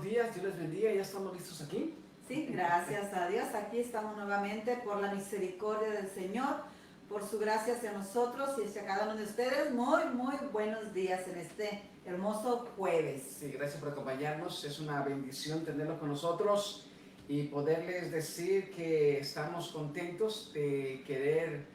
buenos días, Dios les bendiga, ¿ya estamos listos aquí? Sí, gracias a Dios, aquí estamos nuevamente por la misericordia del Señor, por su gracia hacia nosotros y hacia cada uno de ustedes. Muy buenos días en este hermoso jueves. Sí, gracias por acompañarnos, es una bendición tenerlos con nosotros y poderles decir que estamos contentos de querer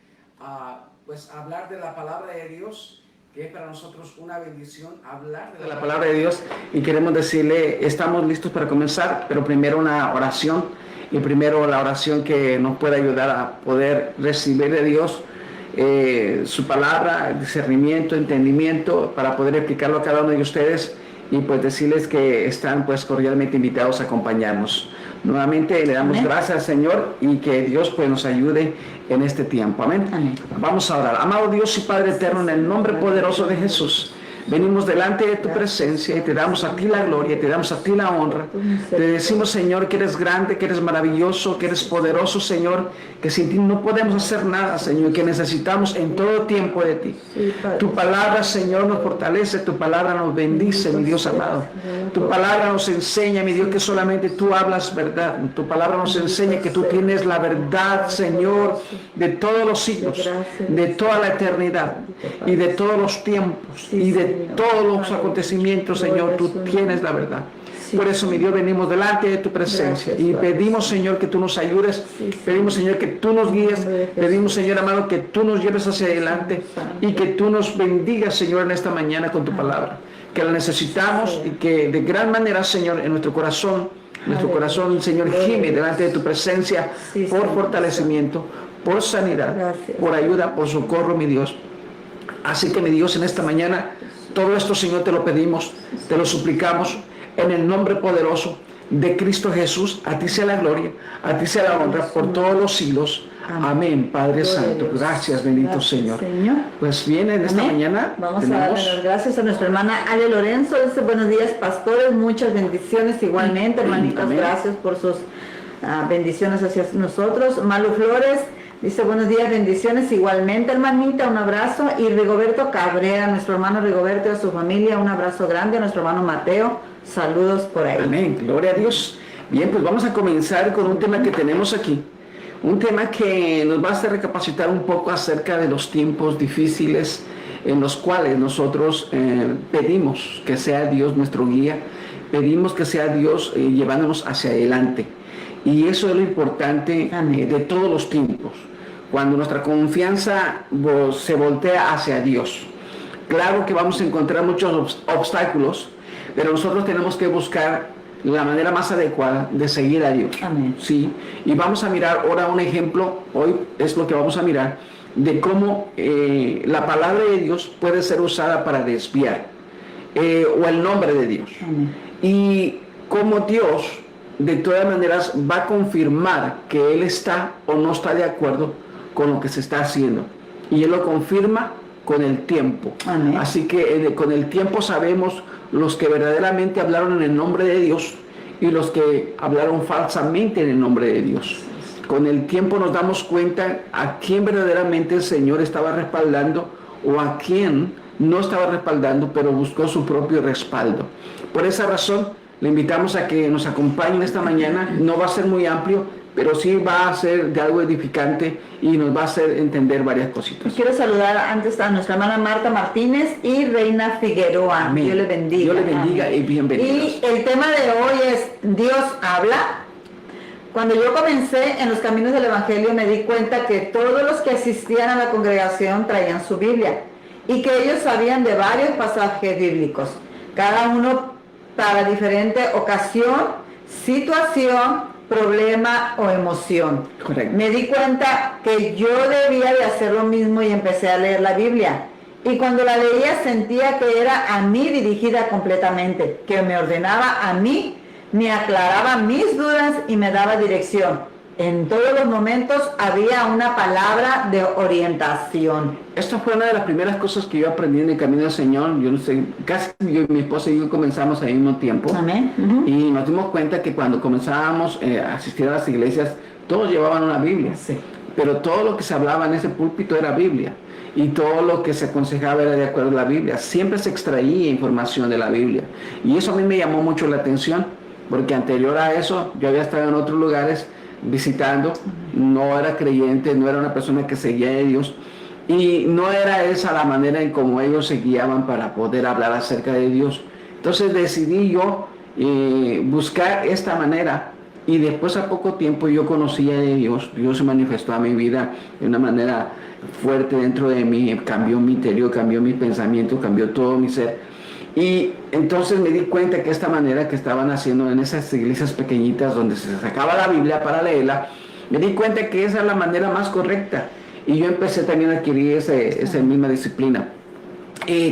pues hablar de la palabra de Dios, que es para nosotros una bendición hablar de la palabra de Dios, y queremos decirle, estamos listos para comenzar, pero primero una oración, y primero la oración que nos puede ayudar a poder recibir de Dios su palabra, discernimiento, entendimiento, para poder explicarlo a cada uno de ustedes, y pues decirles que están pues cordialmente invitados a acompañarnos. Nuevamente le damos gracias al Señor y que Dios pues nos ayude en este tiempo. Amén. Amén. Vamos a orar. Amado Dios y Padre eterno, en el nombre poderoso de Jesús, venimos delante de tu presencia y te damos a ti la gloria, te damos a ti la honra. Te decimos, Señor, que eres grande, que eres maravilloso, que eres poderoso, Señor, que sin ti no podemos hacer nada, Señor, que necesitamos en todo tiempo de ti. Tu palabra, Señor, nos fortalece, tu palabra nos bendice, mi Dios amado. Tu palabra nos enseña, mi Dios, que solamente tú hablas verdad. Tu palabra nos enseña que tú tienes la verdad, Señor, de todos los siglos, de toda la eternidad y de todos los tiempos y de todos los acontecimientos, Señor, tú tienes la verdad. Por eso, mi Dios, venimos delante de tu presencia y pedimos, Señor, que tú nos ayudes, pedimos, Señor, que tú nos guíes, pedimos, Señor amado, que tú nos lleves hacia adelante y que tú nos bendigas, Señor, en esta mañana con tu palabra, que la necesitamos y que de gran manera, Señor, en nuestro corazón, Señor, gime delante de tu presencia por fortalecimiento, por sanidad, por ayuda, por socorro, mi Dios. Así que, mi Dios, en esta mañana, todo esto, Señor, te lo pedimos, te lo suplicamos, en el nombre poderoso de Cristo Jesús. A ti sea la gloria, a ti sea la honra por todos los siglos. Amén, Padre Santo. Gracias, bendito Señor. Pues bien, en esta mañana vamos a darle las gracias a nuestra hermana Ale Lorenzo. Dice, buenos días, pastores, muchas bendiciones igualmente, hermanitas. Gracias por sus bendiciones hacia nosotros. Malu Flores dice, buenos días, bendiciones igualmente, hermanita, un abrazo. Y Rigoberto Cabrera, nuestro hermano Rigoberto y a su familia, un abrazo grande. A nuestro hermano Mateo, saludos por ahí. Amén, gloria a Dios. Bien, pues vamos a comenzar con un tema que tenemos aquí. Un tema que nos va a hacer recapacitar un poco acerca de los tiempos difíciles en los cuales nosotros pedimos que sea Dios nuestro guía, pedimos que sea Dios llevándonos hacia adelante. Y eso es lo importante de todos los tiempos, cuando nuestra confianza se voltea hacia Dios. Claro que vamos a encontrar muchos obstáculos, pero nosotros tenemos que buscar la manera más adecuada de seguir a Dios. Amén. Sí, y vamos a mirar ahora un ejemplo, hoy es lo que vamos a mirar, de cómo la palabra de Dios puede ser usada para desviar, o el nombre de Dios. Amén. Y cómo Dios de todas maneras va a confirmar que Él está o no está de acuerdo con lo que se está haciendo. Y Él lo confirma con el tiempo. Amén. Así que con el tiempo sabemos los que verdaderamente hablaron en el nombre de Dios y los que hablaron falsamente en el nombre de Dios. Con el tiempo nos damos cuenta a quién verdaderamente el Señor estaba respaldando o a quién no estaba respaldando, pero buscó su propio respaldo. Por esa razón, le invitamos a que nos acompañen esta mañana. No va a ser muy amplio, pero sí va a ser de algo edificante y nos va a hacer entender varias cositas. Quiero saludar antes a nuestra hermana Marta Martínez y Reina Figueroa. Amén. Dios le bendiga. Dios le bendiga. Amén. Y bienvenidos. Y el tema de hoy es Dios habla. Cuando yo comencé en los caminos del Evangelio me di cuenta que todos los que asistían a la congregación traían su Biblia y que ellos sabían de varios pasajes bíblicos, cada uno para diferente ocasión, situación, problema o emoción. Correcto. Me di cuenta que yo debía de hacer lo mismo y empecé a leer la Biblia. Y cuando la leía sentía que era a mí dirigida completamente, que me ordenaba a mí, me aclaraba mis dudas y me daba dirección. En todos los momentos había una palabra de orientación. Esta fue una de las primeras cosas que yo aprendí en el camino del Señor. Yo no sé, casi yo, mi esposa y yo comenzamos al mismo tiempo. Amén. Y nos dimos cuenta que cuando comenzábamos a asistir a las iglesias, todos llevaban una Biblia. Sí. Pero todo lo que se hablaba en ese púlpito era Biblia. Y todo lo que se aconsejaba era de acuerdo a la Biblia. Siempre se extraía información de la Biblia. Y eso a mí me llamó mucho la atención. porque anterior a eso yo había estado en otros lugares visitando, no era creyente, no era una persona que seguía a Dios, y no era esa la manera en cómo ellos se guiaban para poder hablar acerca de Dios. Entonces decidí yo buscar esta manera, y después a poco tiempo yo conocía de Dios. Dios se manifestó a mi vida de una manera fuerte dentro de mí, cambió mi interior, cambió mis pensamientos, cambió todo mi ser. Y entonces me di cuenta que esta manera que estaban haciendo en esas iglesias pequeñitas donde se sacaba la Biblia para leerla, me di cuenta que esa es la manera más correcta. Y yo empecé también a adquirir esa misma disciplina.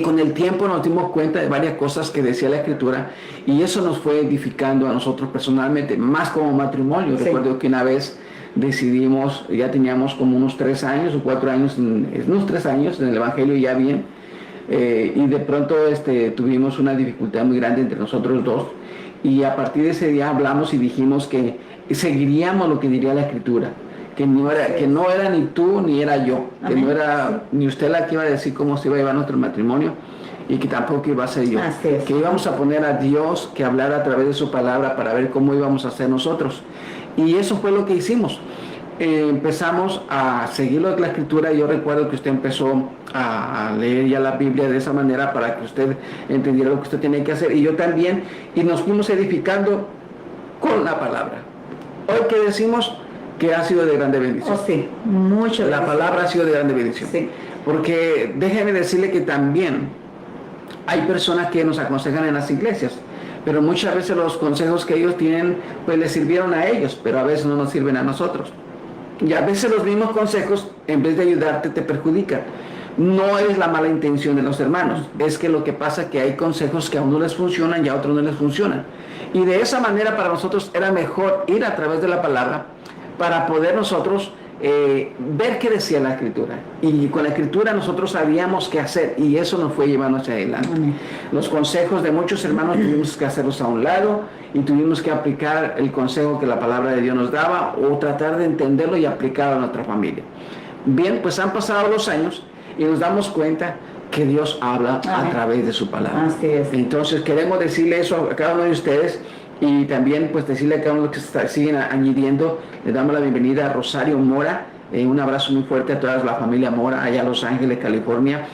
Con el tiempo nos dimos cuenta de varias cosas que decía la Escritura, y eso nos fue edificando a nosotros personalmente, más como matrimonio. Sí. Recuerdo que una vez decidimos, ya teníamos como unos 3 años o 4 años, unos 3 años en el Evangelio ya bien, y de pronto tuvimos una dificultad muy grande entre nosotros dos, y a partir de ese día hablamos y dijimos que seguiríamos lo que diría la Escritura. Que no era ni tú ni era yo, que no era ni usted la que iba a decir cómo se iba a llevar nuestro matrimonio, y que tampoco iba a ser yo, que íbamos a poner a Dios que hablara a través de su palabra para ver cómo íbamos a hacer nosotros. Y eso fue lo que hicimos. Empezamos a seguir lo de la Escritura. Yo recuerdo que usted empezó a leer ya la Biblia de esa manera para que usted entendiera lo que usted tenía que hacer, y yo también, y nos fuimos edificando con la palabra. Hoy que decimos que ha sido de grande bendición. Oh, sí, mucho. La palabra ha sido de grande bendición. Sí. Porque déjeme decirle que también hay personas que nos aconsejan en las iglesias, pero muchas veces los consejos que ellos tienen, pues les sirvieron a ellos, pero a veces no nos sirven a nosotros. Y a veces los mismos consejos, en vez de ayudarte, te perjudican. No es la mala intención de los hermanos, es que lo que pasa es que hay consejos que a uno les funcionan y a otros no les funcionan. Y de esa manera para nosotros era mejor ir a través de la palabra, para poder nosotros ver qué decía la Escritura. Y con la Escritura nosotros sabíamos qué hacer, y eso nos fue llevando hacia adelante. Los consejos de muchos hermanos tuvimos que hacerlos a un lado, y tuvimos que aplicar el consejo que la palabra de Dios nos daba, o tratar de entenderlo y aplicarlo a nuestra familia. Bien, pues han pasado los años y nos damos cuenta que Dios habla a través de su palabra. Así es. Entonces queremos decirle eso a cada uno de ustedes. Y también pues decirle a cada uno que siguen añadiendo, le damos la bienvenida a Rosario Mora, un abrazo muy fuerte a toda la familia Mora allá en Los Ángeles, California,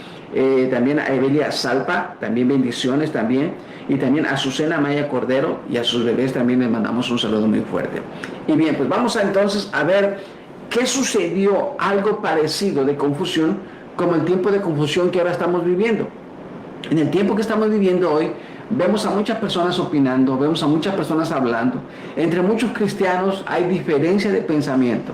también a Evelia Salpa, también bendiciones también, y también a Azucena Maya Cordero y a sus bebés también les mandamos un saludo muy fuerte. Y bien, pues vamos entonces a ver qué sucedió, algo parecido de confusión como el tiempo de confusión que ahora estamos viviendo. En el tiempo que estamos viviendo hoy, vemos a muchas personas opinando, vemos a muchas personas hablando. Entre muchos cristianos hay diferencia de pensamiento.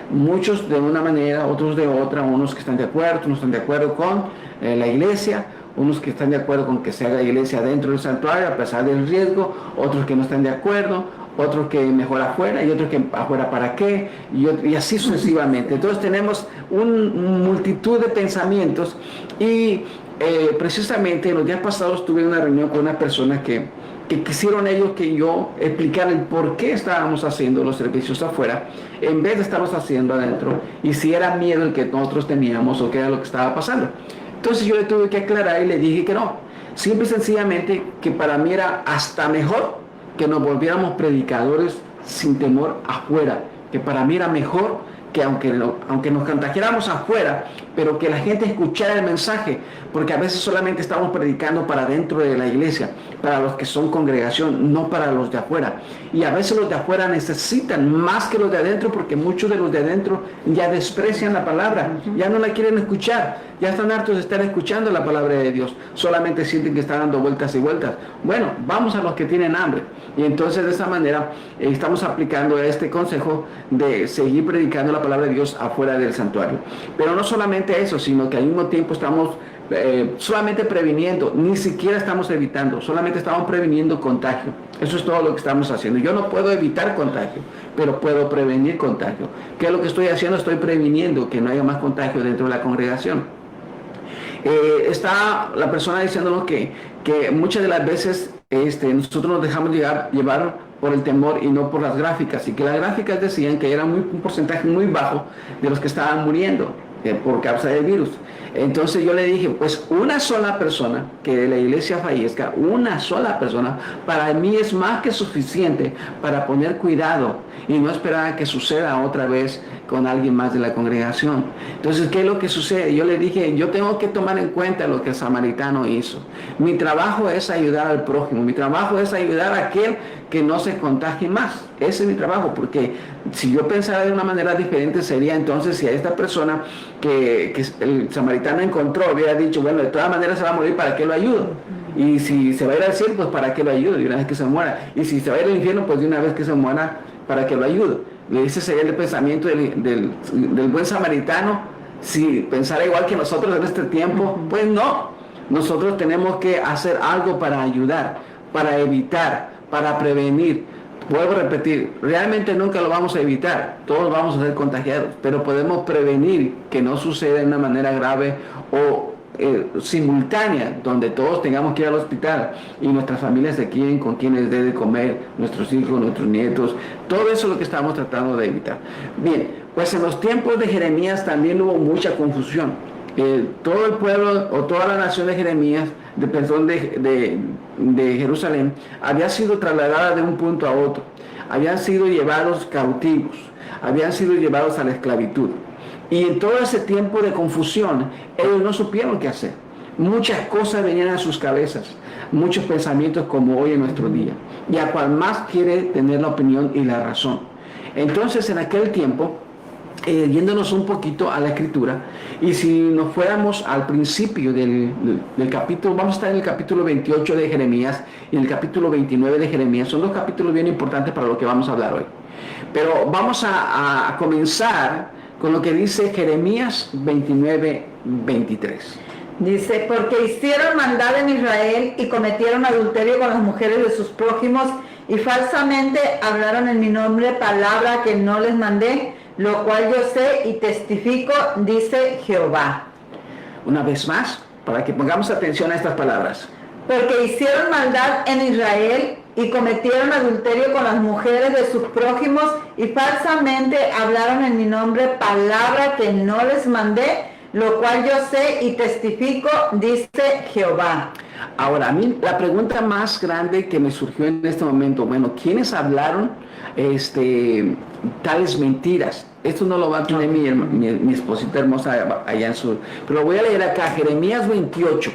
Muchos de una manera, otros de otra, unos que están de acuerdo, unos están de acuerdo con la iglesia, unos que están de acuerdo con que se haga iglesia dentro del santuario a pesar del riesgo, otros que no están de acuerdo, otros que mejor afuera, y otros que afuera para qué, y así sucesivamente. Entonces tenemos una multitud de pensamientos, y precisamente en los días pasados tuve una reunión con unas personas que quisieron ellos que yo explicara el por qué estábamos haciendo los servicios afuera en vez de estarlos haciendo adentro, y si era miedo el que nosotros teníamos o qué era lo que estaba pasando. Entonces yo le tuve que aclarar y le dije que no, simple y sencillamente que para mí era hasta mejor que nos volviéramos predicadores sin temor afuera, que para mí era mejor que aunque nos contagiáramos afuera, pero que la gente escuchara el mensaje, porque a veces solamente estamos predicando para dentro de la iglesia, para los que son congregación, no para los de afuera. Y a veces los de afuera necesitan más que los de adentro, porque muchos de los de adentro ya desprecian la palabra, ya no la quieren escuchar, ya están hartos de estar escuchando la palabra de Dios, solamente sienten que está dando vueltas y vueltas. Bueno, vamos a los que tienen hambre. Y entonces de esa manera estamos aplicando este consejo de seguir predicando la palabra de Dios afuera del santuario. Pero no solamente eso, sino que al mismo tiempo estamos solamente previniendo, ni siquiera estamos evitando, solamente estamos previniendo contagio. Eso es todo lo que estamos haciendo. Yo no puedo evitar contagio, pero puedo prevenir contagio. ¿Qué es lo que estoy haciendo? Estoy previniendo que no haya más contagio dentro de la congregación. Está la persona diciéndonos que muchas de las veces nosotros nos dejamos llevar por el temor y no por las gráficas, y que las gráficas decían que era un porcentaje muy bajo de los que estaban muriendo. por causa del virus. Entonces yo le dije, pues una sola persona que de la iglesia fallezca, una sola persona, para mí es más que suficiente para poner cuidado y no esperar a que suceda otra vez con alguien más de la congregación. Entonces, ¿qué es lo que sucede? Yo le dije, yo tengo que tomar en cuenta lo que el samaritano hizo. Mi trabajo es ayudar al prójimo, mi trabajo es ayudar a aquel que no se contagie más. Ese es mi trabajo, porque si yo pensara de una manera diferente sería entonces si a esta persona que el samaritano encontró hubiera dicho, bueno, de todas maneras se va a morir, ¿para qué lo ayudo? Y si se va a ir al cielo, pues ¿para qué lo ayudo? De una vez que se muera. Y si se va a ir al infierno, pues de una vez que se muera, ¿para qué lo ayudo? Ese sería el pensamiento del buen samaritano. Si pensara igual que nosotros en este tiempo, pues no. Nosotros tenemos que hacer algo para ayudar, para evitar, para prevenir. Vuelvo a repetir, realmente nunca lo vamos a evitar, todos vamos a ser contagiados, pero podemos prevenir que no suceda de una manera grave o simultánea, donde todos tengamos que ir al hospital y nuestras familias se queden con quienes deben comer, nuestros hijos, nuestros nietos. Todo eso es lo que estamos tratando de evitar. Bien, pues en los tiempos de Jeremías también hubo mucha confusión. Todo el pueblo o toda la nación de Jeremías, de Jerusalén, había sido trasladada de un punto a otro. Habían sido llevados cautivos, habían sido llevados a la esclavitud. Y en todo ese tiempo de confusión, ellos no supieron qué hacer. Muchas cosas venían a sus cabezas, muchos pensamientos como hoy en nuestro día. Y a cual más quiere tener la opinión y la razón. Entonces, en aquel tiempo, yéndonos un poquito a la escritura, y si nos fuéramos al principio del capítulo, vamos a estar en el capítulo 28 de Jeremías y en el capítulo 29 de Jeremías. Son dos capítulos bien importantes para lo que vamos a hablar hoy. Pero vamos a comenzar con lo que dice Jeremías 29, 23. Dice, porque hicieron maldad en Israel y cometieron adulterio con las mujeres de sus prójimos y falsamente hablaron en mi nombre palabra que no les mandé, lo cual yo sé y testifico, dice Jehová. Una vez más, para que pongamos atención a estas palabras. Porque hicieron maldad en Israel y cometieron adulterio con las mujeres de sus prójimos y falsamente hablaron en mi nombre palabra que no les mandé, lo cual yo sé y testifico, dice Jehová. Ahora, a mí la pregunta más grande que me surgió en este momento, bueno, ¿quiénes hablaron tales mentiras? Esto no lo va a tener mi esposita hermosa allá en su... Pero lo voy a leer acá, Jeremías 28.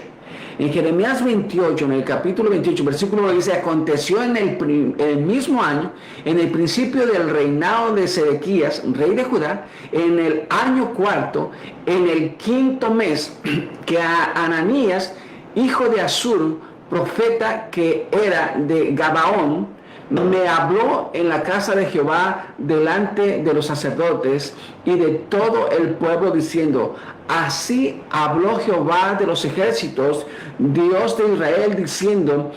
En Jeremías 28, en el capítulo 28, versículo 1 dice, aconteció en el mismo año, en el principio del reinado de Sedequías, rey de Judá, en el año cuarto, en el quinto mes, que a Ananías, hijo de Azur, profeta que era de Gabaón, me habló en la casa de Jehová delante de los sacerdotes y de todo el pueblo diciendo, así habló Jehová de los ejércitos, Dios de Israel, diciendo,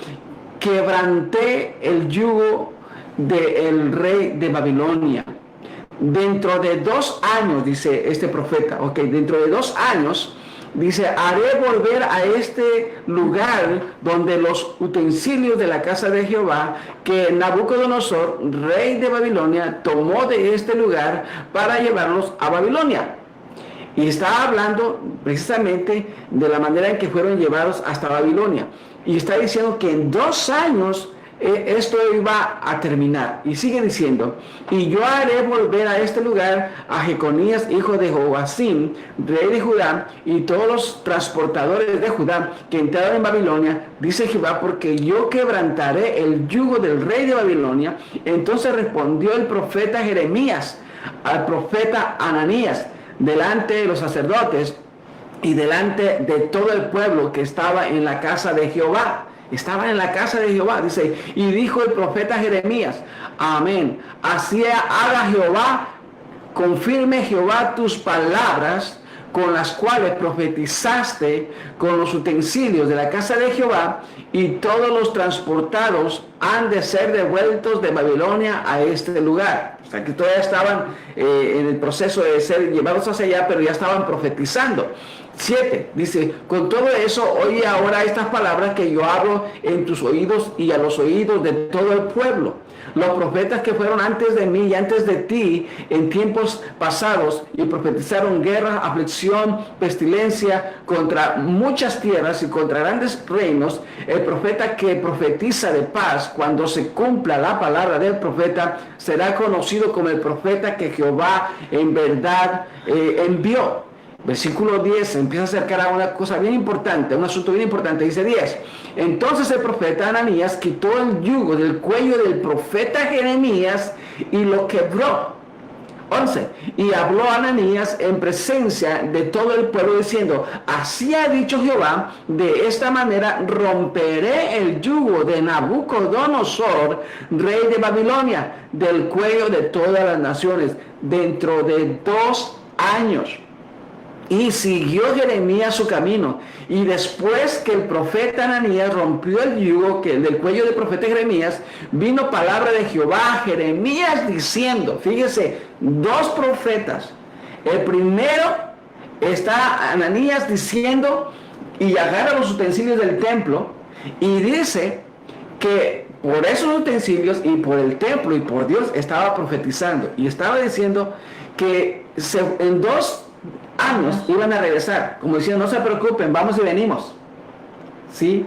quebranté el yugo del rey de Babilonia. Dentro de 2 años, dice este profeta, dentro de 2 años, dice, haré volver a este lugar donde los utensilios de la casa de Jehová, que Nabucodonosor, rey de Babilonia, tomó de este lugar para llevarlos a Babilonia. Y está hablando precisamente de la manera en que fueron llevados hasta Babilonia. Y está diciendo que en 2 años esto iba a terminar. Y sigue diciendo, y yo haré volver a este lugar a Jeconías, hijo de Joacim, rey de Judá, y todos los transportadores de Judá que entraron en Babilonia, dice Jehová, porque yo quebrantaré el yugo del rey de Babilonia. Entonces respondió el profeta Jeremías al profeta Ananías, delante de los sacerdotes y delante de todo el pueblo que estaba en la casa de Jehová. Estaban en la casa de Jehová, dice, y dijo el profeta Jeremías, amén, así haga Jehová, confirme Jehová tus palabras, con las cuales profetizaste con los utensilios de la casa de Jehová, y todos los transportados han de ser devueltos de Babilonia a este lugar. O sea que todavía estaban en el proceso de ser llevados hacia allá, pero ya estaban profetizando. 7, dice, con todo eso, oye ahora estas palabras que yo hablo en tus oídos y a los oídos de todo el pueblo. Los profetas que fueron antes de mí y antes de ti en tiempos pasados y profetizaron guerra, aflicción, pestilencia contra muchas tierras y contra grandes reinos. El profeta que profetiza de paz, cuando se cumpla la palabra del profeta, será conocido como el profeta que Jehová en verdad envió. Versículo 10 empieza a acercar a una cosa bien importante, un asunto bien importante. Dice 10: entonces el profeta Ananías quitó el yugo del cuello del profeta Jeremías y lo quebró. 11. Y habló Ananías en presencia de todo el pueblo diciendo: así ha dicho Jehová, de esta manera romperé el yugo de Nabucodonosor, rey de Babilonia, del cuello de todas las naciones, dentro de 2 años. Y siguió Jeremías su camino. Y después que el profeta Ananías rompió el yugo del cuello del profeta Jeremías, vino palabra de Jehová a Jeremías diciendo, fíjese, 2 profetas. El primero está Ananías diciendo, y agarra los utensilios del templo, y dice que por esos utensilios y por el templo y por Dios estaba profetizando. Y estaba diciendo que en 2 años iban a regresar, como diciendo, no se preocupen, vamos y venimos, ¿sí?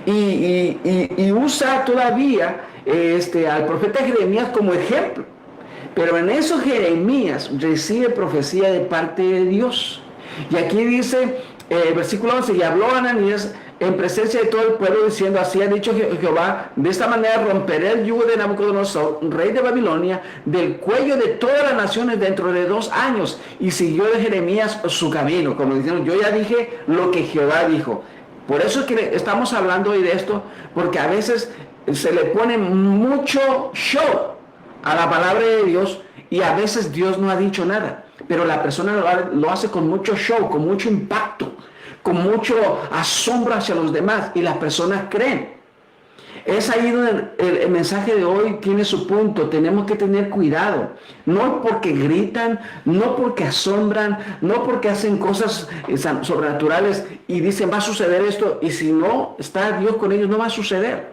Y usa todavía al profeta Jeremías como ejemplo, pero en eso Jeremías recibe profecía de parte de Dios. Y aquí dice, versículo 11, y habló Ananías en presencia de todo el pueblo diciendo, así ha dicho Jehová, de esta manera romperé el yugo de Nabucodonosor, rey de Babilonia, del cuello de todas las naciones dentro de 2 años. Y siguió de Jeremías su camino, como diciendo, yo ya dije lo que Jehová dijo. Por eso es que estamos hablando hoy de esto, porque a veces se le pone mucho show a la palabra de Dios y a veces Dios no ha dicho nada, pero la persona lo hace con mucho show, con mucho impacto, con mucho asombro hacia los demás, y las personas creen. Es ahí donde el mensaje de hoy tiene su punto. Tenemos que tener cuidado, no porque gritan, no porque asombran, no porque hacen cosas sobrenaturales y dicen va a suceder esto, y si no está Dios con ellos no va a suceder.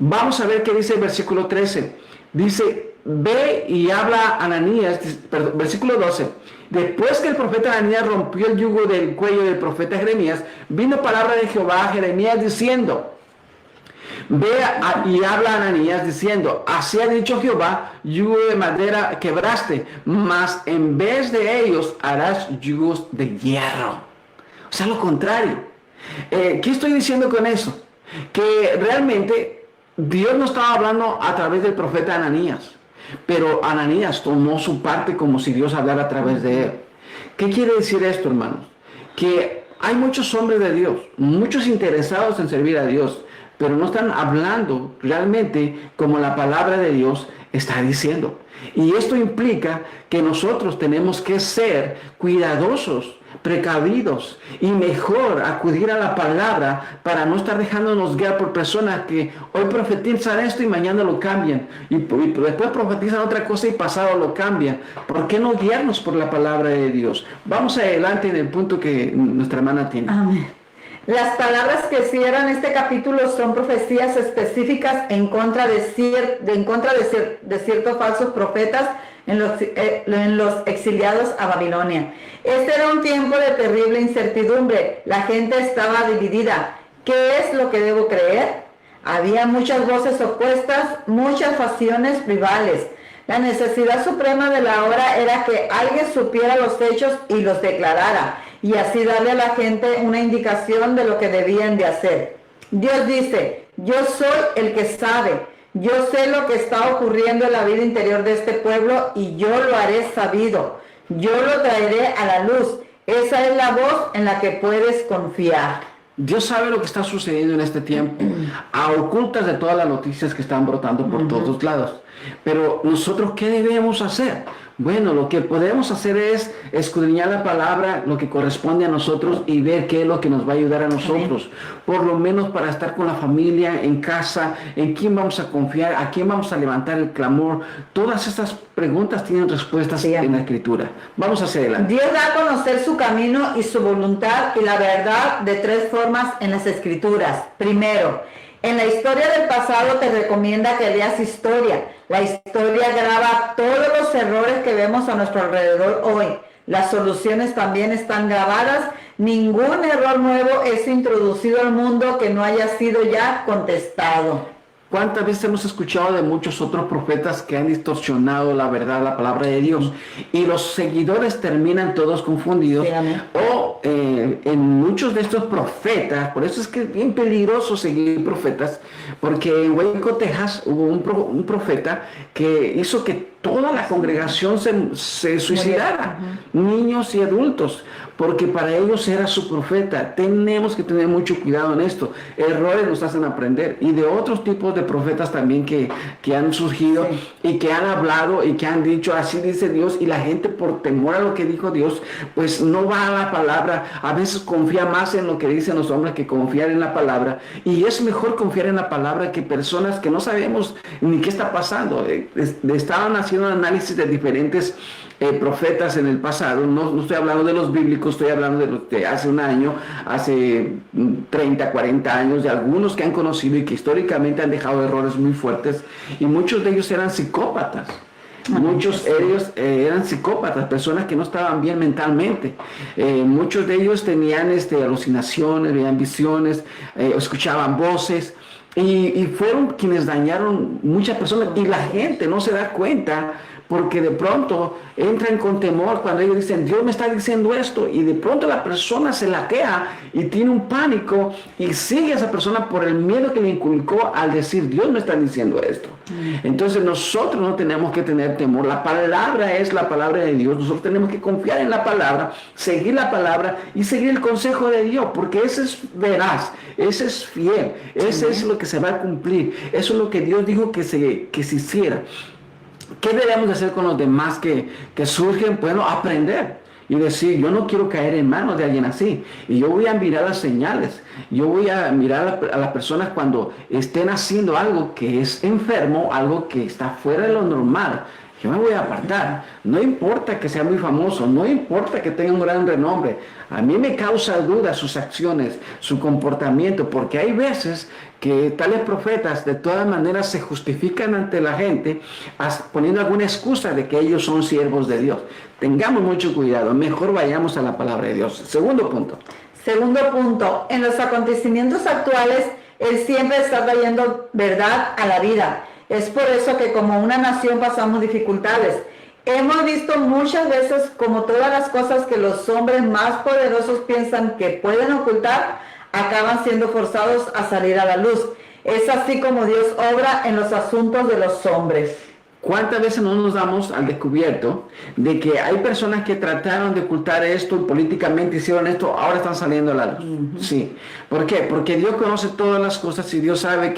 Vamos a ver qué dice el versículo 13. Dice, ve y habla a Ananías, versículo 12. Después que el profeta Ananías rompió el yugo del cuello del profeta Jeremías, vino palabra de Jehová a Jeremías diciendo, ve y habla a Ananías diciendo, así ha dicho Jehová, yugo de madera quebraste, mas en vez de ellos harás yugos de hierro. O sea, lo contrario. ¿Qué estoy diciendo con eso? Que realmente Dios no estaba hablando a través del profeta Ananías, pero Ananías tomó su parte como si Dios hablara a través de él. ¿Qué quiere decir esto, hermanos? Que hay muchos hombres de Dios, muchos interesados en servir a Dios, pero no están hablando realmente como la palabra de Dios está diciendo. Y esto implica que nosotros tenemos que ser cuidadosos, precavidos y mejor acudir a la palabra para no estar dejándonos guiar por personas que hoy profetizan esto y mañana lo cambian, y después profetizan otra cosa y pasado lo cambian. ¿Por qué no guiarnos por la palabra de Dios? Vamos adelante en el punto que nuestra hermana tiene. Amén. Las palabras que cierran este capítulo son profecías específicas en contra de ciertos falsos profetas en los exiliados a Babilonia. Este era un tiempo de terrible incertidumbre. La gente estaba dividida. ¿Qué es lo que debo creer? Había muchas voces opuestas, muchas facciones rivales. La necesidad suprema de la hora era que alguien supiera los hechos y los declarara, y así darle a la gente una indicación de lo que debían de hacer. Dios dice, yo soy el que sabe, yo sé lo que está ocurriendo en la vida interior de este pueblo y yo lo haré sabido, yo lo traeré a la luz. Esa es la voz en la que puedes confiar. Dios sabe lo que está sucediendo en este tiempo, a ocultas de todas las noticias que están brotando por todos lados. Pero nosotros, ¿qué debemos hacer? Bueno, lo que podemos hacer es escudriñar la palabra, lo que corresponde a nosotros, y ver qué es lo que nos va a ayudar a nosotros. Por lo menos para estar con la familia, en casa, en quién vamos a confiar, a quién vamos a levantar el clamor. Todas estas preguntas tienen respuestas en la Escritura. Vamos hacia adelante. Dios da a conocer su camino y su voluntad y la verdad de 3 formas en las Escrituras. Primero, En la historia del pasado te recomienda que leas historia. La historia graba todos los errores que vemos a nuestro alrededor hoy. Las soluciones también están grabadas. Ningún error nuevo es introducido al mundo que no haya sido ya contestado. ¿Cuántas veces hemos escuchado de muchos otros profetas que han distorsionado la verdad, la palabra de Dios? Y los seguidores terminan todos confundidos. Sí, amén. O en muchos de estos profetas, por eso es que es bien peligroso seguir profetas, porque en Waco, Texas, hubo un profeta que hizo que toda la congregación se suicidara, niños y adultos, porque para ellos era su profeta. Tenemos que tener mucho cuidado en esto. Errores nos hacen aprender. Y de otros tipos de profetas también que han surgido y que han hablado y que han dicho, así dice Dios, y la gente por temor a lo que dijo Dios, pues no va a la palabra. A veces confía más en lo que dicen los hombres que confiar en la palabra. Y es mejor confiar en la palabra que personas que no sabemos ni qué está pasando. Estaban haciendo un análisis de diferentes profetas en el pasado. No estoy hablando de los bíblicos, estoy hablando de los de hace un año, hace 30, 40 años, de algunos que han conocido y que históricamente han dejado errores muy fuertes, y muchos de ellos eran psicópatas. Muchos de ellos eran psicópatas, personas que no estaban bien mentalmente. Muchos de ellos tenían alucinaciones, veían visiones, escuchaban voces. Y fueron quienes dañaron muchas personas, y la gente no se da cuenta, porque de pronto entran con temor cuando ellos dicen, Dios me está diciendo esto, y de pronto la persona se laquea y tiene un pánico y sigue a esa persona por el miedo que le inculcó al decir, Dios me está diciendo esto. Entonces nosotros no tenemos que tener temor. La palabra es la palabra de Dios. Nosotros tenemos que confiar en la palabra, seguir la palabra y seguir el consejo de Dios, porque ese es veraz, ese es fiel, ese es lo que se va a cumplir. Eso es lo que Dios dijo que se hiciera. ¿Qué debemos hacer con los demás que surgen? Bueno, aprender y decir, yo no quiero caer en manos de alguien así, y yo voy a mirar las señales, yo voy a mirar a las personas cuando estén haciendo algo que es enfermo, algo que está fuera de lo normal. Yo me voy a apartar. No importa que sea muy famoso, no importa que tenga un gran renombre. A mí me causa duda sus acciones, su comportamiento, porque hay veces que tales profetas de todas maneras se justifican ante la gente poniendo alguna excusa de que ellos son siervos de Dios. Tengamos mucho cuidado, mejor vayamos a la palabra de Dios. Segundo punto, en los acontecimientos actuales, Él siempre está trayendo verdad a la vida. Es por eso que como una nación pasamos dificultades. Hemos visto muchas veces como todas las cosas que los hombres más poderosos piensan que pueden ocultar, acaban siendo forzados a salir a la luz. Es así como Dios obra en los asuntos de los hombres. ¿Cuántas veces no nos damos al descubierto de que hay personas que trataron de ocultar esto y políticamente hicieron esto, ahora están saliendo a la luz? Sí. ¿Por qué? Porque Dios conoce todas las cosas y Dios sabe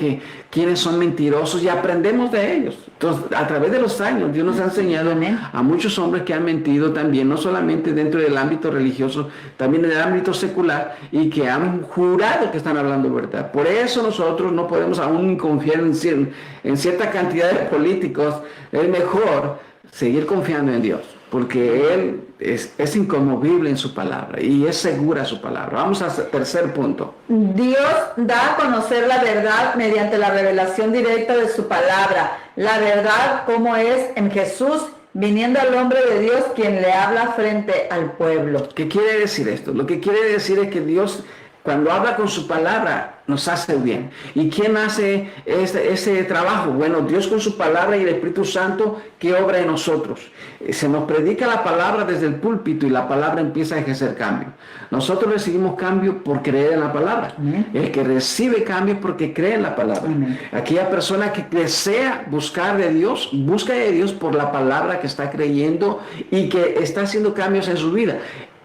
quiénes son mentirosos y aprendemos de ellos. Entonces, a través de los años, Dios nos ha enseñado a muchos hombres que han mentido también, no solamente dentro del ámbito religioso, también en el ámbito secular, y que han jurado que están hablando verdad. Por eso nosotros no podemos aún confiar en cierta cantidad de políticos. Es mejor seguir confiando en Dios, porque Él es inconmovible en su palabra y es segura su palabra. Vamos al tercer punto. Dios da a conocer la verdad mediante la revelación directa de su palabra. La verdad como es en Jesús, viniendo al hombre de Dios, quien le habla frente al pueblo. ¿Qué quiere decir esto? Lo que quiere decir es que Dios, cuando habla con su palabra, nos hace bien. ¿Y quién hace ese trabajo? Bueno, Dios con su palabra y el Espíritu Santo que obra en nosotros. Se nos predica la palabra desde el púlpito y la palabra empieza a ejercer cambio. Nosotros recibimos cambio por creer en la palabra. El que recibe cambio es porque cree en la palabra. Aquella persona que desea buscar de Dios, busca de Dios por la palabra que está creyendo y que está haciendo cambios en su vida.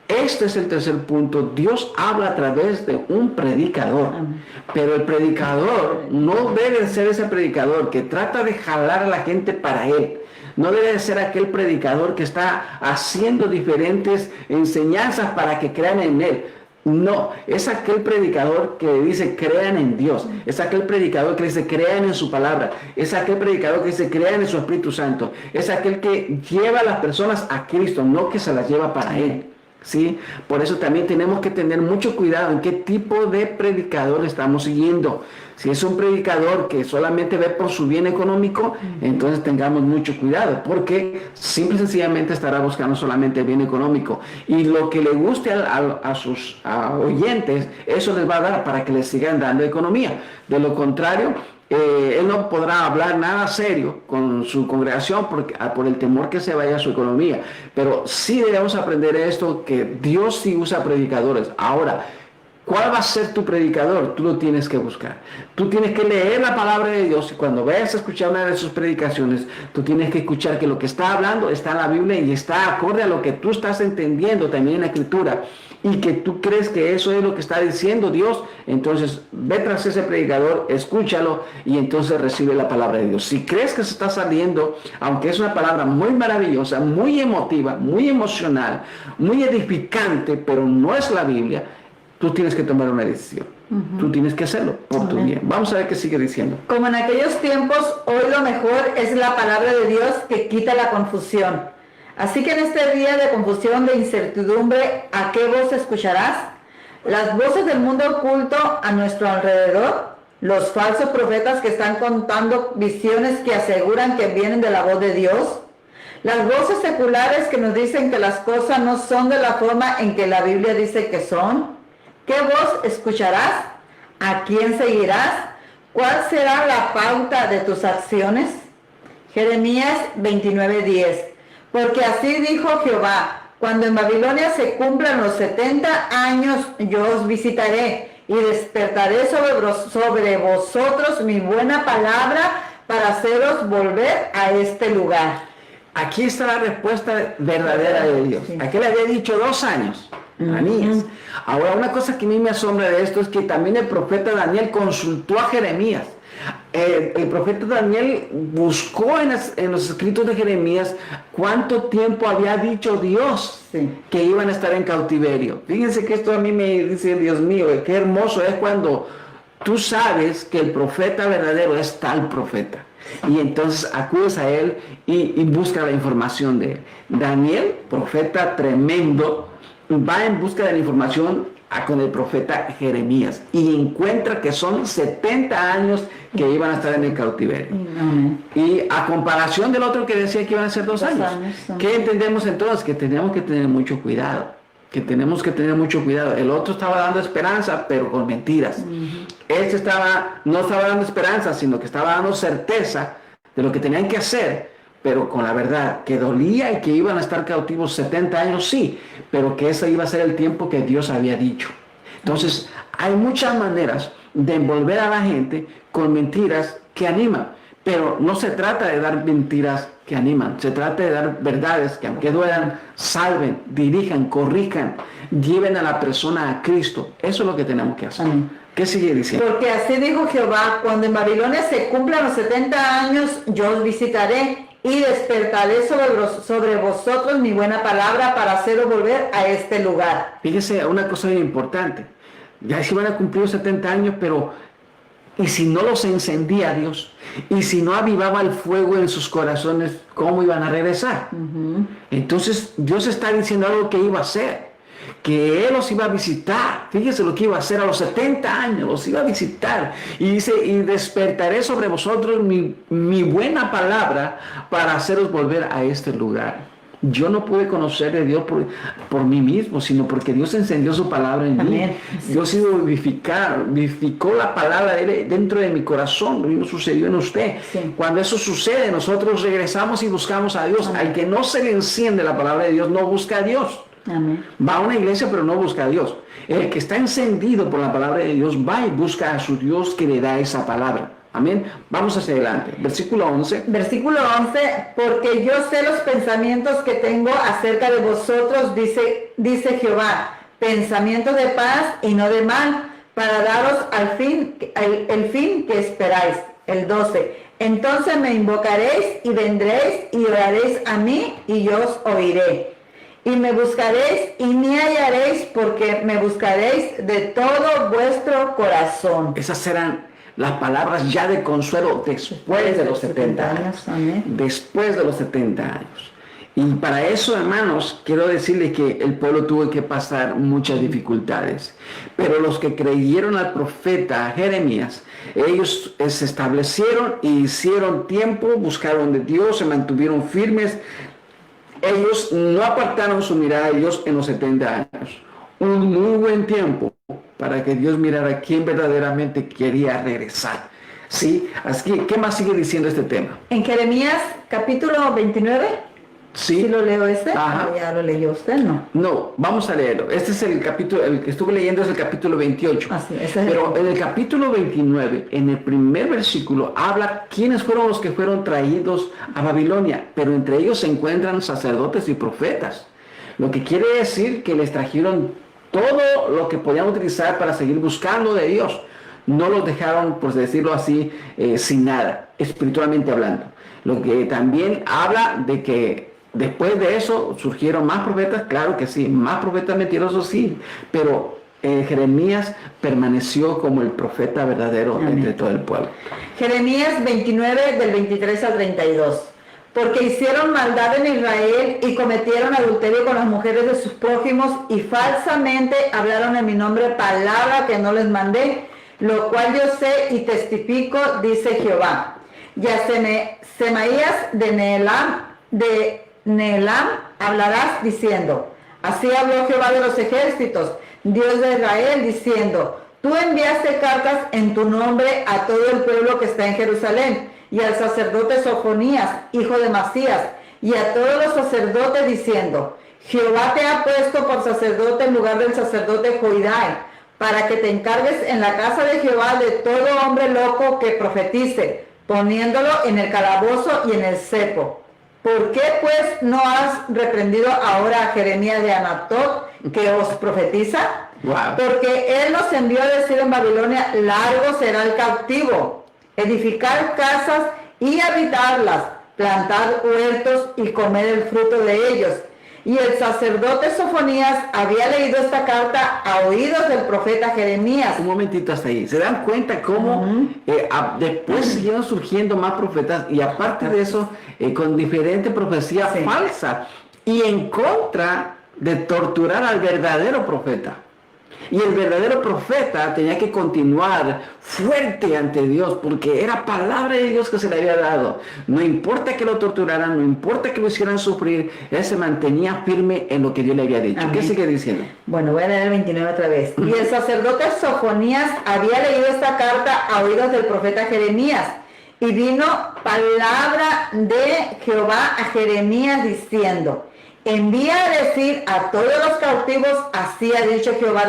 Este es el tercer punto. Dios habla a través de un predicador. Pero el predicador no debe ser ese predicador que trata de jalar a la gente para él. No debe ser aquel predicador que está haciendo diferentes enseñanzas para que crean en él. No, es aquel predicador que dice crean en Dios. Es aquel predicador que dice crean en su palabra. Es aquel predicador que dice crean en su Espíritu Santo. Es aquel que lleva a las personas a Cristo, no que se las lleva para él. ¿sí? Por eso también tenemos que tener mucho cuidado en qué tipo de predicador estamos siguiendo. Si es un predicador que solamente ve por su bien económico, entonces tengamos mucho cuidado, porque simple y sencillamente estará buscando solamente el bien económico. Y lo que le guste a sus oyentes, eso les va a dar para que les sigan dando economía. De lo contrario, él no podrá hablar nada serio con su congregación por el temor que se vaya su economía. Pero sí debemos aprender esto, que Dios sí usa predicadores. Ahora, ¿cuál va a ser tu predicador? Tú lo tienes que buscar. Tú tienes que leer la palabra de Dios y cuando vayas a escuchar una de sus predicaciones, tú tienes que escuchar que lo que está hablando está en la Biblia y está acorde a lo que tú estás entendiendo también en la Escritura y que tú crees que eso es lo que está diciendo Dios. Entonces ve tras ese predicador, escúchalo y entonces recibe la palabra de Dios. Si crees que se está saliendo, aunque es una palabra muy maravillosa, muy emotiva, muy emocional, muy edificante, pero no es la Biblia, tú tienes que tomar una decisión. Tú tienes que hacerlo por tu bien. Vamos a ver qué sigue diciendo. Como en aquellos tiempos, hoy lo mejor es la palabra de Dios que quita la confusión. Así que en este día de confusión, de incertidumbre, ¿a qué voz escucharás? Las voces del mundo oculto a nuestro alrededor, los falsos profetas que están contando visiones que aseguran que vienen de la voz de Dios, las voces seculares que nos dicen que las cosas no son de la forma en que la Biblia dice que son. ¿Qué voz escucharás? ¿A quién seguirás? ¿Cuál será la pauta de tus acciones? Jeremías 29:10. Porque así dijo Jehová, cuando en Babilonia se cumplan los 70 años, yo os visitaré y despertaré sobre vosotros mi buena palabra para haceros volver a este lugar. Aquí está la respuesta verdadera de Dios. Aquí le había dicho 2 años. Anías. Ahora, una cosa que a mí me asombra de esto es que también el profeta Daniel consultó a Jeremías. El profeta Daniel buscó en los escritos de Jeremías cuánto tiempo había dicho Dios que iban a estar en cautiverio. Fíjense que esto a mí me dice, Dios mío, qué hermoso es cuando tú sabes que el profeta verdadero es tal profeta. Y entonces acudes a él y busca la información de él. Daniel, profeta tremendo, va en busca de la información con el profeta Jeremías y encuentra que son 70 años que iban a estar en el cautiverio. Y a comparación del otro que decía que iban a ser 2 años. ¿Qué entendemos entonces? Que tenemos que tener mucho cuidado. El otro estaba dando esperanza, pero con mentiras. Este no estaba dando esperanza, sino que estaba dando certeza de lo que tenían que hacer, pero con la verdad, que dolía y que iban a estar cautivos 70 años, sí, pero que ese iba a ser el tiempo que Dios había dicho. Entonces, hay muchas maneras de envolver a la gente con mentiras que animan, pero no se trata de dar mentiras que animan, se trata de dar verdades que aunque duelan, salven, dirijan, corrijan, lleven a la persona a Cristo. Eso es lo que tenemos que hacer. Amén. ¿Qué sigue diciendo? Porque así dijo Jehová, cuando en Babilonia se cumplan los 70 años, yo os visitaré y despertaré sobre vosotros mi buena palabra para haceros volver a este lugar. Fíjese una cosa muy importante. Ya se van a cumplir los 70 años, pero ¿y si no los encendía Dios? ¿Y si no avivaba el fuego en sus corazones? ¿Cómo iban a regresar? Entonces Dios está diciendo algo que iba a hacer. Que Él los iba a visitar. Fíjese lo que iba a hacer a los 70 años, los iba a visitar. Y dice, y despertaré sobre vosotros mi buena palabra para haceros volver a este lugar. Yo no pude conocer de Dios por mí mismo, sino porque Dios encendió su palabra en mí. Dios iba a vivificó la palabra dentro de mi corazón. Lo mismo sucedió en usted. Cuando eso sucede, nosotros regresamos y buscamos a Dios. Al que no se le enciende la palabra de Dios, no busca a Dios. Amén. Va a una iglesia pero no busca a Dios. El que está encendido por la palabra de Dios va y busca a su Dios que le da esa palabra. Amén. Vamos hacia adelante. Versículo 11. Versículo 11. Porque yo sé los pensamientos que tengo acerca de vosotros, dice Jehová, pensamientos de paz y no de mal, para daros el fin que esperáis. El 12. Entonces me invocaréis y vendréis y oraréis a mí y yo os oiré. Y me buscaréis y me hallaréis, porque me buscaréis de todo vuestro corazón. Esas serán las palabras ya de consuelo después de los 70 años. Amén. Después de los 70 años. Y para eso, hermanos, quiero decirles que el pueblo tuvo que pasar muchas dificultades. Pero los que creyeron al profeta Jeremías, ellos se establecieron y hicieron tiempo, buscaron de Dios, se mantuvieron firmes. Ellos no apartaron su mirada de Dios en los 70 años. Un muy buen tiempo para que Dios mirara quién verdaderamente quería regresar. ¿Sí? Así que, ¿qué más sigue diciendo este tema? En Jeremías capítulo 29, Sí. ¿sí lo leo este? Ajá. Ya lo leyó usted, ¿no? No, vamos a leerlo. Este es el capítulo, el que estuve leyendo es el capítulo 28. Ah, sí, ese es Pero en el capítulo 29, en el primer versículo, habla quiénes fueron los que fueron traídos a Babilonia. Pero entre ellos se encuentran sacerdotes y profetas. Lo que quiere decir que les trajeron todo lo que podían utilizar para seguir buscando de Dios. No los dejaron, por decirlo así, sin nada, espiritualmente hablando. Lo que también habla de que después de eso surgieron más profetas, claro que sí, más profetas mentirosos sí, pero Jeremías permaneció como el profeta verdadero Amén. entre todo el pueblo. Jeremías 29 del 23 al 32. Porque hicieron maldad en Israel y cometieron adulterio con las mujeres de sus prójimos y falsamente hablaron en mi nombre palabra que no les mandé, lo cual yo sé y testifico, dice Jehová. Y a Semaías de Nehelam hablarás diciendo, así habló Jehová de los ejércitos, Dios de Israel, diciendo, tú enviaste cartas en tu nombre a todo el pueblo que está en Jerusalén, y al sacerdote Sofonías, hijo de Masías, y a todos los sacerdotes diciendo, Jehová te ha puesto por sacerdote en lugar del sacerdote Joidai, para que te encargues en la casa de Jehová de todo hombre loco que profetice, poniéndolo en el calabozo y en el cepo. ¿Por qué pues no has reprendido ahora a Jeremías de Anatot, que os profetiza? Wow. Porque él nos envió a decir en Babilonia, largo será el cautivo, edificar casas y habitarlas, plantar huertos y comer el fruto de ellos. Y el sacerdote Sofonías había leído esta carta a oídos del profeta Jeremías. Un momentito hasta ahí. ¿Se dan cuenta cómo después siguieron surgiendo más profetas y aparte de eso, con diferente profecía Sí. falsa y en contra de torturar al verdadero profeta? Y el verdadero profeta tenía que continuar fuerte ante Dios porque era palabra de Dios que se le había dado. No importa que lo torturaran, no importa que lo hicieran sufrir, él se mantenía firme en lo que Dios le había dicho. Amén. ¿Qué sigue diciendo? Bueno, voy a leer el 29 otra vez. Y el sacerdote Sofonías había leído esta carta a oídos del profeta Jeremías. Y vino palabra de Jehová a Jeremías diciendo, envía a decir a todos los cautivos, así ha dicho Jehová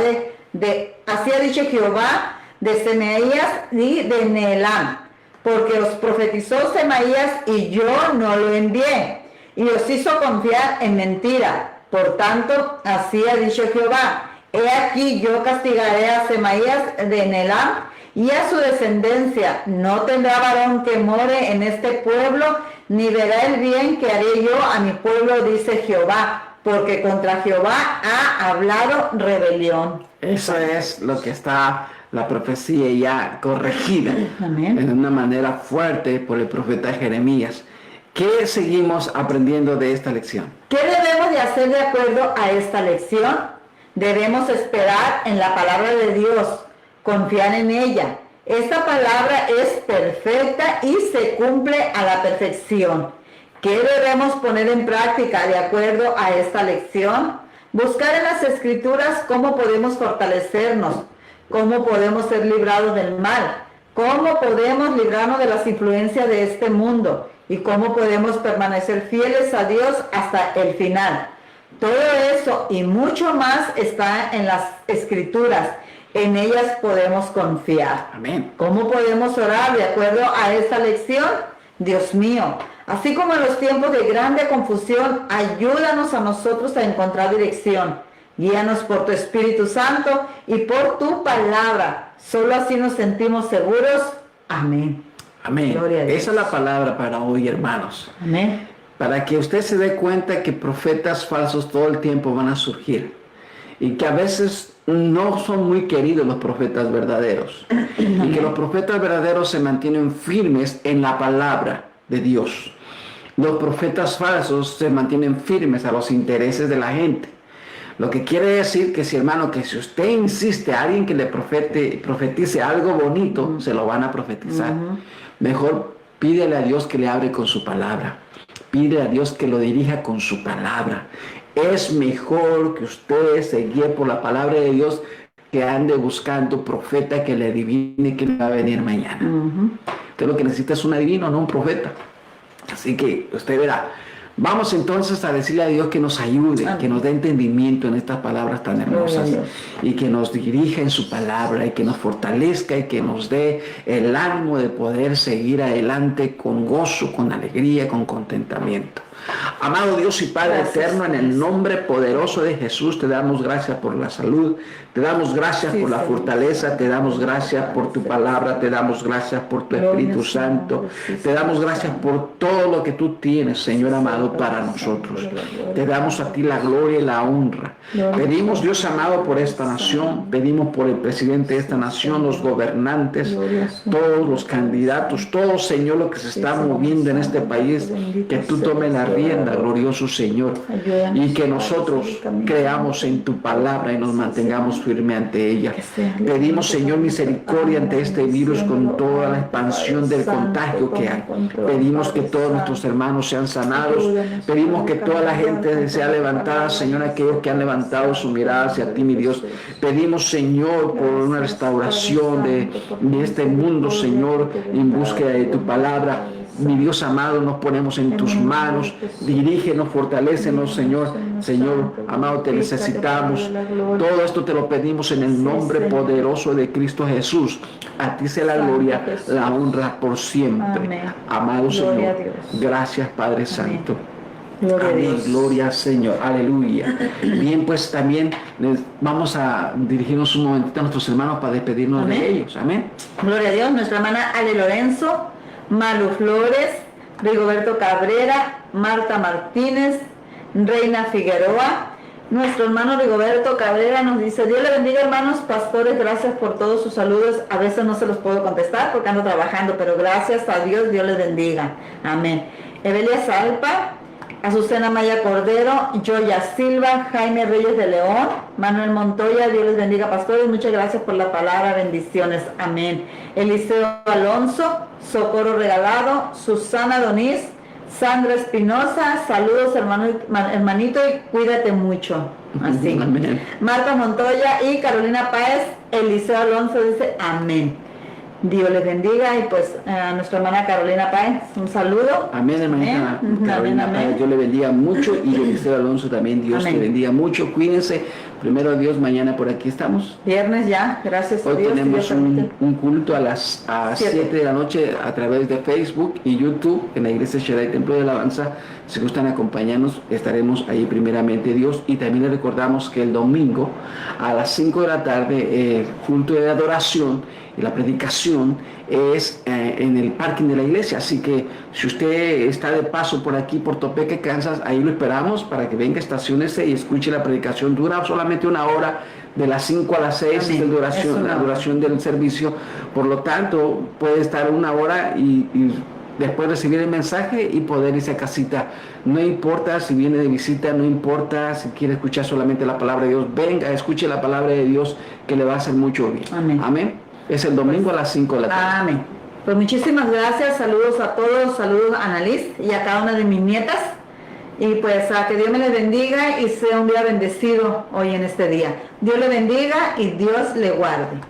de Semaías y de Nehelam, porque os profetizó Semaías y yo no lo envié, y os hizo confiar en mentira. Por tanto, así ha dicho Jehová, he aquí yo castigaré a Semaías de Nehelam y a su descendencia. No tendrá varón que more en este pueblo, ni verá el bien que haré yo a mi pueblo, dice Jehová, porque contra Jehová ha hablado rebelión. Eso es lo que está la profecía ya corregida. Amén. De una manera fuerte por el profeta Jeremías. ¿Qué seguimos aprendiendo de esta lección? ¿Qué debemos de hacer de acuerdo a esta lección? Debemos esperar en la palabra de Dios, confiar en ella. Esta palabra es perfecta y se cumple a la perfección. ¿Qué debemos poner en práctica de acuerdo a esta lección? Buscar en las Escrituras cómo podemos fortalecernos, cómo podemos ser librados del mal, cómo podemos librarnos de las influencias de este mundo y cómo podemos permanecer fieles a Dios hasta el final. Todo eso y mucho más está en las Escrituras. En ellas podemos confiar. Amén. ¿Cómo podemos orar de acuerdo a esta lección? Dios mío, así como en los tiempos de grande confusión, ayúdanos a nosotros a encontrar dirección. Guíanos por tu Espíritu Santo y por tu palabra. Solo así nos sentimos seguros. Amén. Amén. Gloria a Dios. Esa es la palabra para hoy, hermanos. Amén. Para que usted se dé cuenta que profetas falsos todo el tiempo van a surgir. Y que a veces no son muy queridos los profetas verdaderos. Y que los profetas verdaderos se mantienen firmes en la palabra de Dios. Los profetas falsos se mantienen firmes a los intereses de la gente. Lo que quiere decir que, si hermano, que si usted insiste a alguien que le profetice algo bonito, se lo van a profetizar. Mejor pídele a Dios que le hable con su palabra. Pídele a Dios que lo dirija con su palabra. Es mejor que usted se guíe por la palabra de Dios que ande buscando profeta que le adivine que va a venir mañana. Usted lo que necesita es un adivino, no un profeta. Así que usted verá. Vamos entonces a decirle a Dios que nos ayude, que nos dé entendimiento en estas palabras tan hermosas y que nos dirija en su palabra y que nos fortalezca y que nos dé el ánimo de poder seguir adelante con gozo, con alegría, con contentamiento. Amado Dios y Padre eterno, en el nombre poderoso de Jesús, te damos gracias por la salud, te damos gracias por la fortaleza, te damos gracias por tu palabra, te damos gracias por tu Espíritu Santo, te damos gracias por todo lo que tú tienes, Señor amado, para nosotros. Te damos a ti la gloria y la honra. Pedimos, Dios amado, por esta nación, pedimos por el presidente de esta nación, los gobernantes, todos los candidatos, todo, Señor, lo que se está moviendo en este país, que tú tomes la rienda, glorioso Señor, y que nosotros creamos en tu palabra y nos mantengamos firmes ante ella. Pedimos, Señor, misericordia ante este virus con toda la expansión del contagio que hay. Pedimos que todos nuestros hermanos sean sanados. Pedimos que toda la gente sea levantada, Señor, aquellos que han levantado su mirada hacia ti, mi Dios. Pedimos, Señor, por una restauración de este mundo, Señor, en búsqueda de tu palabra. Mi Dios amado, nos ponemos en tus manos, dirígenos, fortalécenos, Señor. Señor amado, te necesitamos. Todo esto te lo pedimos en el nombre poderoso de Cristo Jesús. A ti sea la gloria, la honra por siempre. Amado Señor, gracias Padre Santo. Amén, gloria al Señor, aleluya. Bien, pues también vamos a dirigirnos un momentito a nuestros hermanos para despedirnos de ellos. Amén. Gloria a Dios. Nuestra hermana Ale Lorenzo, Malu Flores, Rigoberto Cabrera, Marta Martínez, Reina Figueroa. Nuestro hermano Rigoberto Cabrera nos dice: Dios le bendiga, hermanos pastores, gracias por todos sus saludos. A veces no se los puedo contestar porque ando trabajando, pero gracias a Dios, Dios les bendiga. Amén. Evelia Salpa, Azucena Maya Cordero, Joya Silva, Jaime Reyes de León, Manuel Montoya, Dios les bendiga, pastores, muchas gracias por la palabra, bendiciones, amén. Eliseo Alonso, Socorro Regalado, Susana Donís, Sandra Espinosa, saludos hermanito y cuídate mucho, así. Amén. Marta Montoya y Carolina Páez, Eliseo Alonso dice amén. Dios les bendiga y pues a nuestra hermana Carolina Páez, un saludo. Amén, hermanita Carolina Páez, Dios le bendiga mucho y Eliseo Alonso también, Dios te bendiga mucho, cuídense. Primero Dios, mañana por aquí estamos. Viernes ya, gracias a Dios. Hoy tenemos un culto a las 7 de la noche a través de Facebook y YouTube en la Iglesia Shaddai Templo de Alabanza. Si gustan acompañarnos, estaremos ahí primeramente Dios. Y también les recordamos que el domingo a las 5 de la tarde el culto de adoración y la predicación es en el parking de la iglesia. Así que si usted está de paso por aquí, por Topeka, Kansas, ahí lo esperamos para que venga, estaciónese y escuche la predicación. Dura solamente una hora, de las 5 a las 6 es la duración del servicio. Por lo tanto, puede estar una hora y después recibir el mensaje y poder irse a casita. No importa si viene de visita, no importa si quiere escuchar solamente la palabra de Dios. Venga, escuche la palabra de Dios, que le va a hacer mucho bien. Amén. Amén. Es el domingo a las 5 de la tarde. Amén. Pues muchísimas gracias, saludos a todos, saludos a Annalise y a cada una de mis nietas. Y pues a que Dios me les bendiga y sea un día bendecido hoy en este día. Dios le bendiga y Dios le guarde.